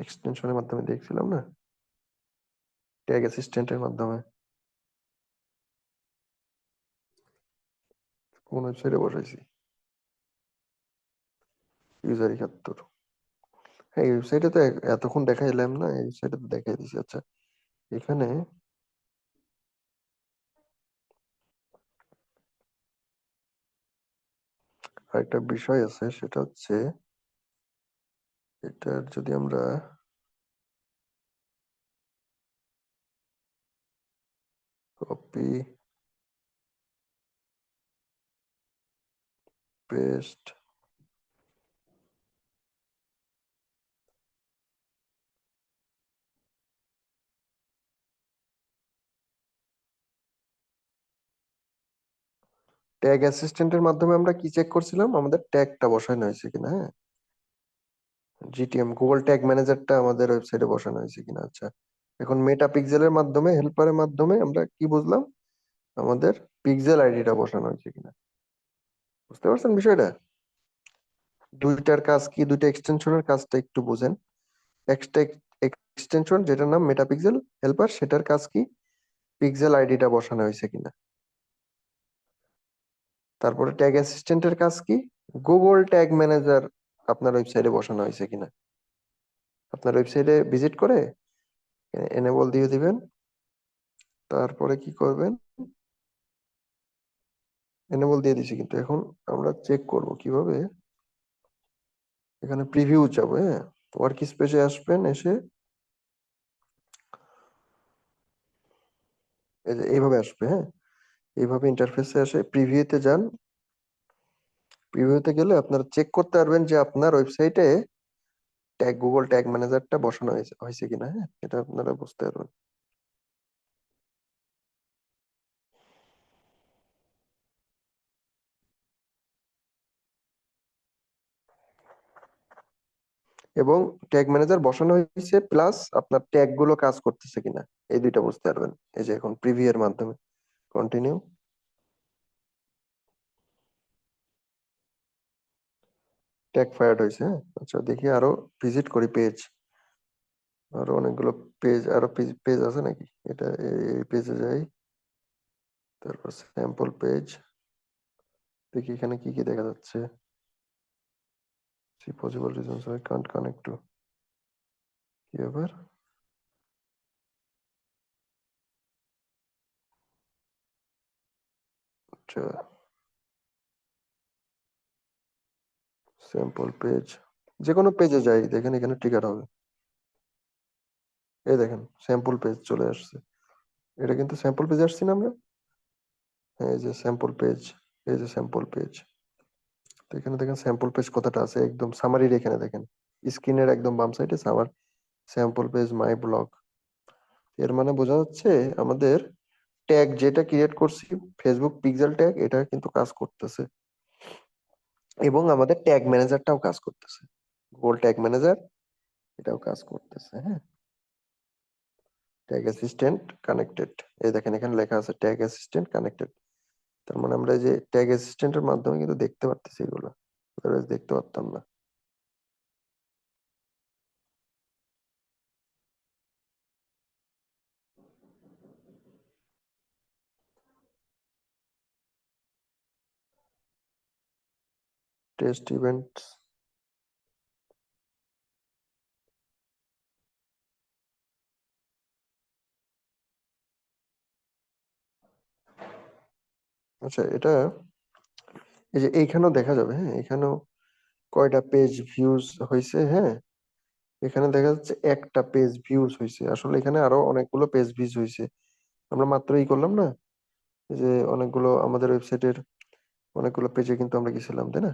এক্সটেনশনের মাধ্যমে দেখছিলাম না, ট্যাগ অ্যাসিস্ট্যান্টের মাধ্যমে। কোন ওয়েবসাইটে বসাইছি? ইউজার 71। হ্যাঁ এই ওয়েবসাইটে তো এতক্ষণ দেখাইলাম না, এই ওয়েবসাইটে তো দেখাই দিছি। আচ্ছা, এখানে আরেকটা বিষয় আছে, সেটা হচ্ছে এটার যদি আমরা কপি পেস্ট, ট্যাগ অ্যাসিস্ট্যান্টের মাধ্যমে আমরা কি চেক করছিলাম? আমাদের ট্যাগটা বসানো হয়েছে কিনা। হ্যাঁ, জিটিএম গুগল ট্যাগ ম্যানেজারটা আমাদের ওয়েবসাইটে বসানো হয়েছে কিনা। আচ্ছা, এখন মেটা পিক্সেলের মাধ্যমে, হেল্পারের মাধ্যমে আমরা কি বুঝলাম? আমাদের পিক্সেল আইডিটা বসানো হয়েছে কিনা। বুঝতে পারছেন বিষয়টা? দুইটার কাজ কি, দুইটা এক্সটেনশনের কাজটা একটু বুঝেন। একটা এক্সটেনশন যেটার নাম মেটা পিক্সেল হেল্পার, সেটার কাজ কি? পিক্সেল আইডিটা বসানো হয়েছে কিনা। তারপরে ট্যাগ অ্যাসিস্ট্যান্টের কাজ কি? গুগল ট্যাগ ম্যানেজার আপনার ওয়েবসাইটে বসানো হয়েছে কিনা। আপনার ওয়েবসাইটে ভিজিট করে এনেবল দিয়ে দিবেন। তারপরে কি করবেন? এনেবল দিয়ে দিছি, কিন্তু এখন আমরা চেক করব কিভাবে। এখানে প্রিভিউ যাবো। হ্যাঁ, ওয়ার্ক স্পেসে আসবেন, এসে এই যে এইভাবে আসবে। হ্যাঁ, এইভাবে ইন্টারফেসে আসে প্রিভিউতে যান। প্রিভিউতে গেলে আপনারা চেক করতে পারবেন যে আপনার ওয়েবসাইটে ট্যাগ গুগল ট্যাগ ম্যানেজারটা বসানো হয়েছে হয়েছে কিনা। হ্যাঁ, এটা আপনারা বুঝতে পারবেন। এবং ট্যাগ ম্যানেজার বসানো হয়েছে প্লাস আপনার ট্যাগ গুলো কাজ করতেছে কিনা, এই দুইটা বুঝতে পারবেন এই যে এখন প্রিভিউ এর মাধ্যমে। কন্টিনিউ। ট্যাগ ফায়ার্ড হয়েছে। হ্যাঁ, আচ্ছা দেখি আরো ভিজিট করি পেজ। আরো অনেকগুলো পেজ, আরো পেজ আছে নাকি। এটা এই পেজে যাই, তারপর স্যাম্পল পেজ। দেখি এখানে কি কি দেখা যাচ্ছে। See possible reasons why I can't connect to, কি ব্যাপার? আচ্ছা, স্যাম্পল পেজ, যে কোনো পেজে যাই দেখেন এখানে ট্রিগার হবে। এই দেখেন স্যাম্পল পেজ চলে আসছে। এটা কিন্তু স্যাম্পল পেজ আসছি না আমরা। হ্যাঁ, এই যে স্যাম্পল পেজ, এই যে স্যাম্পল পেজ। তো এখানে দেখেন স্যাম্পল পেজ কথাটা আছে একদম সামারির, এখানে দেখেন স্ক্রিনের একদম বাম সাইডে আমার স্যাম্পল পেজ মাই ব্লগ। এর মানে বোঝা যাচ্ছে আমাদের ট্যাগ যেটা ক্রিয়েট করছি, ফেসবুক পিক্সেল ট্যাগ, এটা কিন্তু কাজ করতেছে। এবং আমাদের ট্যাগ ম্যানেজারটাও কাজ করতেছে, গুগল ট্যাগ ম্যানেজার এটাও কাজ করতেছে। হ্যাঁ, ট্যাগ অ্যাসিস্ট্যান্ট কানেক্টেড, এই দেখেন এখানে লেখা আছে ট্যাগ অ্যাসিস্ট্যান্ট কানেক্টেড। তার মানে আমরা এই যে ট্যাগ অ্যাসিস্ট্যান্টের মাধ্যমে কিন্তু দেখতে পারতেছি এগুলো, আদারওয়াইজ দেখতে পারতাম না। টেস্ট ইভেন্টস, আচ্ছা এটা এই যে এইখানেও দেখা যাবে। হ্যাঁ, এখানেও কয়টা পেজ ভিউজ হয়েছে। হ্যাঁ, এখানে দেখা যাচ্ছে একটা পেজ ভিউজ হয়েছে, আসলে এখানে আরো অনেকগুলো পেজ ভিউজ হয়েছে। আমরা মাত্রই করলাম না, এই যে অনেকগুলো আমাদের ওয়েবসাইটের অনেকগুলো পেজে কিন্তু আমরা গেছিলাম, তাই না?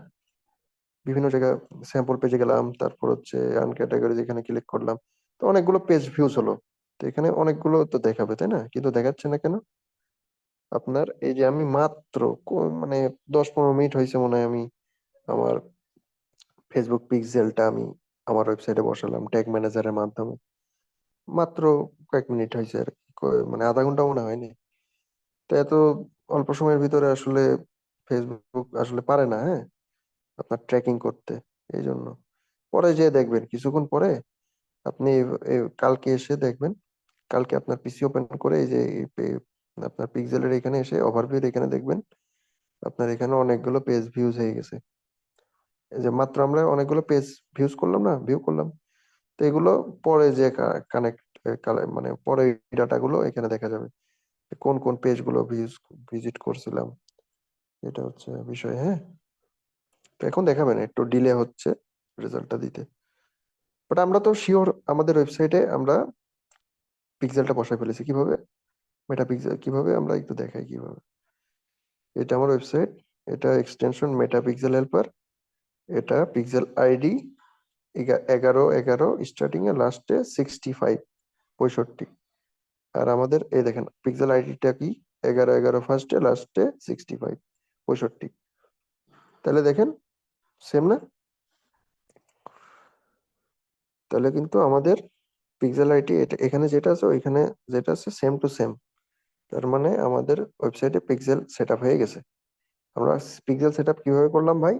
বিভিন্ন জায়গায় স্যাম্পল পেজে গেলাম, তারপর হচ্ছে আন ক্যাটাগরি যেখানে ক্লিক করলাম, তো অনেকগুলো পেজ ভিউজ হলো। তো এখানে অনেকগুলো তো দেখাবে, তাই না? কিন্তু দেখাচ্ছে না কেন? আপনার এই যে আমি মাত্র মানে 10-15 মিনিট হয়েছে মনে হয় আমি আমার ফেসবুক পিক্সেলটা আমি আমার ওয়েবসাইটে বসালাম ট্যাগ ম্যানেজারের মাধ্যমে। মাত্র কয়েক মিনিট হয়েছে আর কি, মানে আধা ঘন্টা মনে হয়নি। তো এত অল্প সময়ের ভিতরে আসলে ফেসবুক আসলে পারে না, হ্যাঁ, আপনার ট্র্যাকিং করতে। এই জন্য পরে যে দেখবেন কিছুক্ষণ পরে আপনি কালকে এসে দেখবেন, কালকে আপনার পিসি ওপেন করে এই যে আপনার পিক্সেলের এখানে এসে ওভারভিউ এখানে দেখবেন আপনার এখানে অনেকগুলো পেজ ভিউজ হয়ে গেছে। এই যে মাত্র আমরা অনেকগুলো পেজ ভিউজ করলাম না, ভিউ করলাম, তো এগুলো পরে যে কানেক্ট মানে পরে ডাটাগুলো এখানে দেখা যাবে কোন কোন পেজ গুলো ভিজিট করছিলাম। এটা হচ্ছে বিষয়, হ্যাঁ। তো এখন দেখাবেন একটু ডিলে হচ্ছে রেজাল্টটা দিতে, বাট আমরা তো শিওর আমাদের ওয়েবসাইটে আমরা পিক্সেলটা বসায় ফেলেছি। কিভাবে? মেটা পিক্সেল কিভাবে আমরা একটু দেখাই কিভাবে। এটা আমার ওয়েবসাইট, এটা এক্সটেনশন মেটা পিক্সেল হেল্পার, এটা পিক্সেল আইডি 11 11 স্টার্টিং এ লাস্টে 65 65। আর আমাদের এই দেখেন পিক্সেল আইডিটা কি, 11 11 ফার্স্টে লাস্টে 65 65। তাহলে দেখেন সেম না? তাহলে কিন্তু আমাদের পিক্সেল আইডি এটা এখানে যেটা আছে ওইখানে যেটা আছে সেম টু সেম। তার মানে আমাদের ওয়েবসাইটে পিক্সেল সেটআপ হয়ে গেছে। আমরা পিক্সেল সেটআপ কিভাবে করলাম ভাই?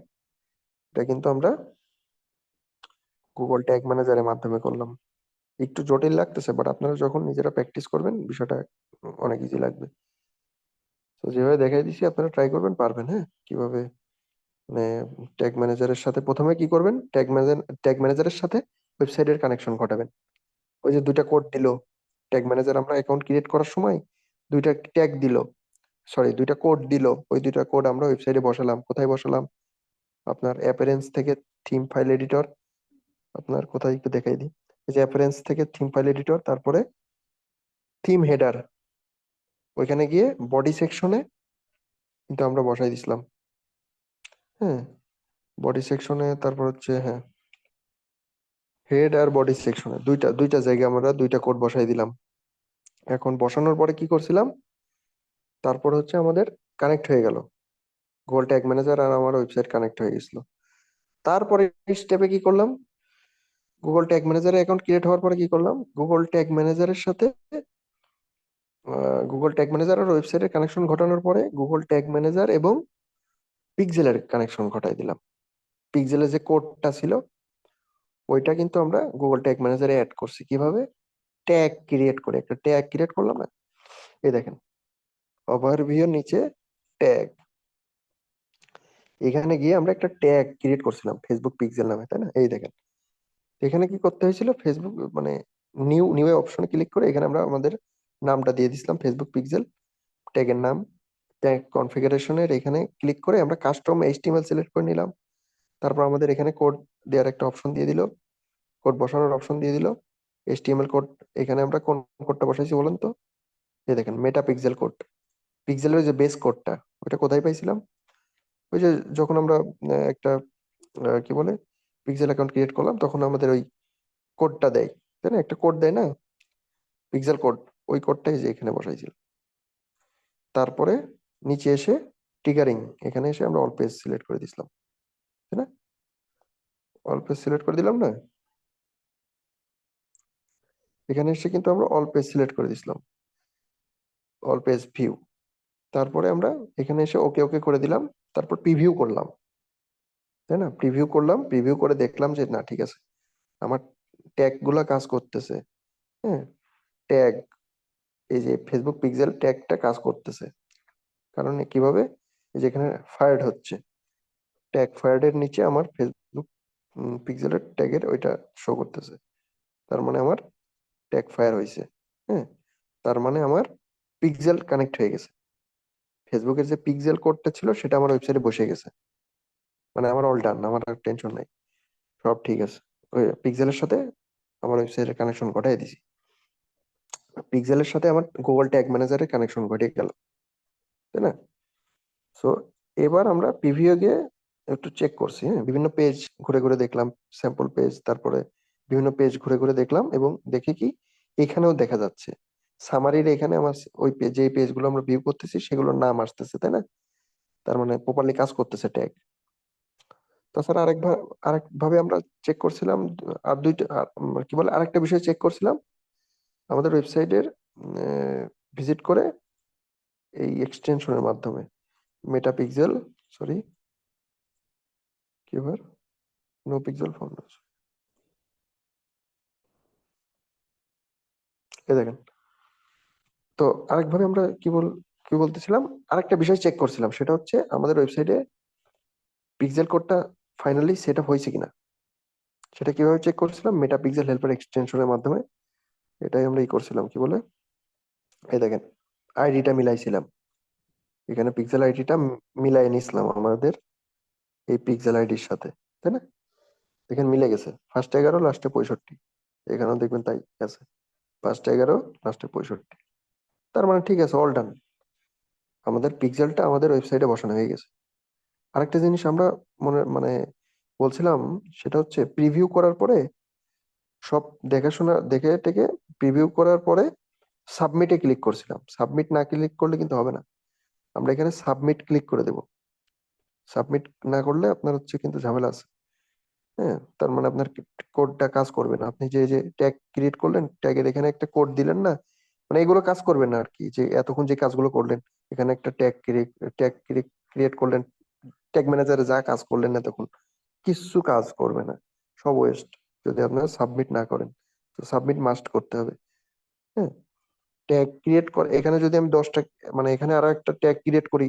এটা কিন্তু আমরা গুগল ট্যাগ ম্যানেজারের মাধ্যমে করলাম। একটু জটিল লাগতেছে, বাট আপনারা যখন নিজেরা প্র্যাকটিস করবেন বিষয়টা অনেক ইজি লাগবে। তো যেভাবে দেখাই দিছি আপনারা ট্রাই করবেন, পারবেন, হ্যাঁ। কিভাবে মানে ট্যাগ ম্যানেজারের সাথে প্রথমে কি করবেন, ট্যাগ ম্যানেজারের সাথে ওয়েবসাইটের কানেকশন ঘটাবেন। ওই যে দুইটা কোড দিল ট্যাগ ম্যানেজার, আমরা অ্যাকাউন্ট ক্রিয়েট করার সময় দুইটা ট্যাগ দিল, সরি দুইটা কোড দিল, ওই দুইটা কোড আমরা ওয়েবসাইটে বসালাম। কোথায় বসালাম? আপনার অ্যাপিয়ারেন্স থেকে থিম ফাইল এডিটর, আপনার কোথায় একটু দেখাই দিই, এই যে অ্যাপিয়ারেন্স থেকে থিম ফাইল এডিটর, তারপরে থিম হেডার, ওইখানে গিয়ে বডি সেকশনে কিন্তু আমরা বসাই দিছিলাম, হ্যাঁ। বডি সেকশনে তারপর হচ্ছে, হ্যাঁ, হেড আর বডি সেকশনে দুইটা দুইটা জায়গায় আমরা দুইটা কোড বসাই দিলাম। এখন বসানোর পরে কি করছিলাম, তারপর হচ্ছে আমাদের কানেক্ট হয়ে গেল, গুগল ট্যাগ ম্যানেজার আর আমার ওয়েবসাইট কানেক্ট হয়ে গেছিল। তারপরে স্টেপে কি করলাম, গুগল ট্যাগ ম্যানেজারের অ্যাকাউন্ট ক্রিয়েট হওয়ার পরে কি করলাম, গুগল ট্যাগ ম্যানেজারের সাথে গুগল ট্যাগ ম্যানেজার আর ওয়েবসাইটের কানেকশন ঘটানোর পরে গুগল ট্যাগ ম্যানেজার এবং পিক্সেলের কানেকশন ঘটাই দিলাম। পিক্সেলের যে কোডটা ছিল ওইটা কিন্তু আমরা গুগল ট্যাগ ম্যানেজারে অ্যাড করছি। কিভাবে? ট্যাগ ক্রিয়েট করে একটা ট্যাগ ক্রিয়েট করলাম না, এই দেখেন ওভারভিউ নিচে ট্যাগ, এখানে গিয়ে আমরা একটা ট্যাগ ক্রিয়েট করছিলাম ফেসবুক পিক্সেল নামে, তাই না? এই দেখেন এখানে কি করতে হয়েছিল, ফেসবুক মানে নিউ অপশনে ক্লিক করে এখানে আমরা আমাদের নামটা দিয়ে দিছিলাম ফেসবুক পিক্সেল, ট্যাগের নাম। ট্যাগ কনফিগারেশনের এখানে ক্লিক করে আমরা কাস্টম এইচটিএমএল সিলেক্ট করে নিলাম। তারপর আমাদের এখানে কোড দেওয়ার একটা অপশন দিয়ে দিল, কোড বসানোর অপশন দিয়ে দিল, এইচটিএমএল কোড। এখানে আমরা কোন কোডটা বসাইছি বলেন তো? এই দেখেন মেটা পিক্সেল কোড, পিক্সেলের যে বেস কোডটা ওটা কোথায় পাইছিলাম? ওই যে যখন আমরা একটা কি বলে পিক্সেল অ্যাকাউন্ট ক্রিয়েট করলাম তখন আমাদের ওই কোডটা দেয়, তাই না? একটা কোড দেয় না, পিক্সেল কোড, ওই কোডটাই যে এখানে বসাইছিল। তারপরে নিচে এসে ট্রিগারিং, এখানে এসে আমরা অল পেজ সিলেক্ট করে দিছিলাম, তাই না? অল পেজ সিলেক্ট করে দিলাম না, এখানে এসে কিন্তু আমরা অল পেজ সিলেক্ট করে দিছিলাম, অল পেজ ভিউ। তারপরে আমরা এখানে এসে ওকে ওকে করে দিলাম, তারপর প্রিভিউ করলাম, তাই না? প্রিভিউ করলাম, প্রিভিউ করে দেখলাম যে না ঠিক আছে, আমার ট্যাগ গুলা কাজ করতেছে, হ্যাঁ। ট্যাগ, এই যে ফেসবুক পিক্সেল ট্যাগটা কাজ করতেছে। কারণ কিভাবে, এই যে এখানে ফায়ার্ড হচ্ছে, ট্যাগ ফায়ার্ড এর নিচে আমার ফেসবুক পিক্সেলের ট্যাগের ওইটা শো করতেছে। তার মানে আমার ট্যাগ ফায়ার হয়েছে, হ্যাঁ। তার মানে আমার পিক্সেল কানেক্ট হয়ে গেছে, ফেসবুকের যে পিক্সেল কোডটা ছিল সেটা আমার ওয়েবসাইটে বসে গেছে। মানে আমার অল ডান, আমার আর টেনশন নাই, সব ঠিক আছে। ওই পিক্সেলের সাথে আমার ওয়েবসাইটের কানেকশন ঘটাই দিছি, পিক্সেলের সাথে আমার গুগল ট্যাগ ম্যানেজারের কানেকশন ঘটে গেল, তাই না? সো এবার আমরা প্রিভিউ গিয়ে একটু চেক করছি, হ্যাঁ, বিভিন্ন পেজ ঘুরে ঘুরে দেখলাম, স্যাম্পল পেজ, তারপরে বিভিন্ন পেজ ঘুরে ঘুরে দেখলাম এবং দেখি কি এখানেও দেখা যাচ্ছে সামারির এখানে আমার ওই যে পেজগুলো আমরা ভিউ করতেছি সেগুলোর নাম আসতেছে, তাই না? তার মানে প্রপারলি কাজ করতেছে ট্যাগ। তাছাড়া আরেকভাবে আমরা চেক করছিলাম, আর দুইটা কি বলে আরেকটা বিষয় চেক করছিলাম, আমাদের ওয়েবসাইটের ভিজিট করে এই এক্সটেনশনের মাধ্যমে মেটাপিক্সেল, সরি কি আবার, নো পিক্সেল ফাউন্ডেশন, এই দেখেন। তো আরেকভাবে আমরা কি বলতেছিলাম, আরেকটা বিষয় চেক করছিলাম, সেটা হচ্ছে আমাদের ওয়েবসাইটে পিক্সেল কোডটা ফাইনালি সেট আপ হয়েছে কিনা। সেটা কিভাবে চেক করছিলাম, মেটাপিক্সেল হেল্পার এক্সটেনশনের মাধ্যমে। এটাই আমরা করছিলাম, কি বলে, এই দেখেন, আইডিটা মিলাইছিলাম, এখানে পিক্সেল আইডিটা মিলাই নিছিলাম আমাদের এই পিক্সেল আইডির সাথে, তাই না? এখানে মিলে গেছে, ফার্স্টে 11 লাস্টে 65, এখানেও দেখবেন তাই আছে, ফার্স্টে 11 লাস্টে 65। তার মানে ঠিক আছে, অল ডান, আমাদের পিক্সেলটা আমাদের ওয়েবসাইটে বসানো হয়ে গেছে। আরেকটা জিনিস আমরা মানে বলছিলাম, সেটা হচ্ছে প্রিভিউ করার পরে, সব দেখাশোনা দেখে টেকে প্রিভিউ করার পরে সাবমিটে ক্লিক করছিলাম। সাবমিট না ক্লিক করলে কিন্তু হবে না, আমরা এখানে সাবমিট ক্লিক করে দেব। সাবমিট না করলে আপনার হচ্ছে কিন্তু ঝামেলা আছে। হ্যাঁ, তার মানে আপনার কোডটা কাজ করবে না। আপনি যে ট্যাগ ক্রিয়েট করলেন, ট্যাগের এখানে একটা কোড দিলেন না, মানে এগুলো কাজ করবে না আর কি। যে এতক্ষণ যে কাজগুলো করলেন, এখানে একটা ট্যাগ ক্রিয়েট করলেন, ট্যাগ ম্যানেজারে যা কাজ করলেন না তখন, কিচ্ছু কাজ করবে না, সব ওয়েস্ট যদি আপনারা সাবমিট না করেন। তো সাবমিট মাস্ট করতে হবে। হ্যাঁ, ট্যাগ ক্রিয়েট করে এখানে যদি আমি 10টা, মানে এখানে আরো একটা ট্যাগ ক্রিয়েট করি,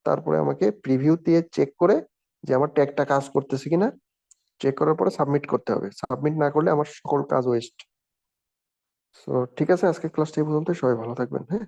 তারপরে আমাকে প্রিভিউ দিয়ে চেক করে যে আমার ট্যাগটা কাজ করতেছে কিনা, চেক করার পরে সাবমিট করতে হবে। সাবমিট না করলে আমার সকল কাজ ওয়েস্ট। তো ঠিক আছে, আজকে ক্লাসটা এই পর্যন্ত, সবাই ভালো থাকবেন, হ্যাঁ।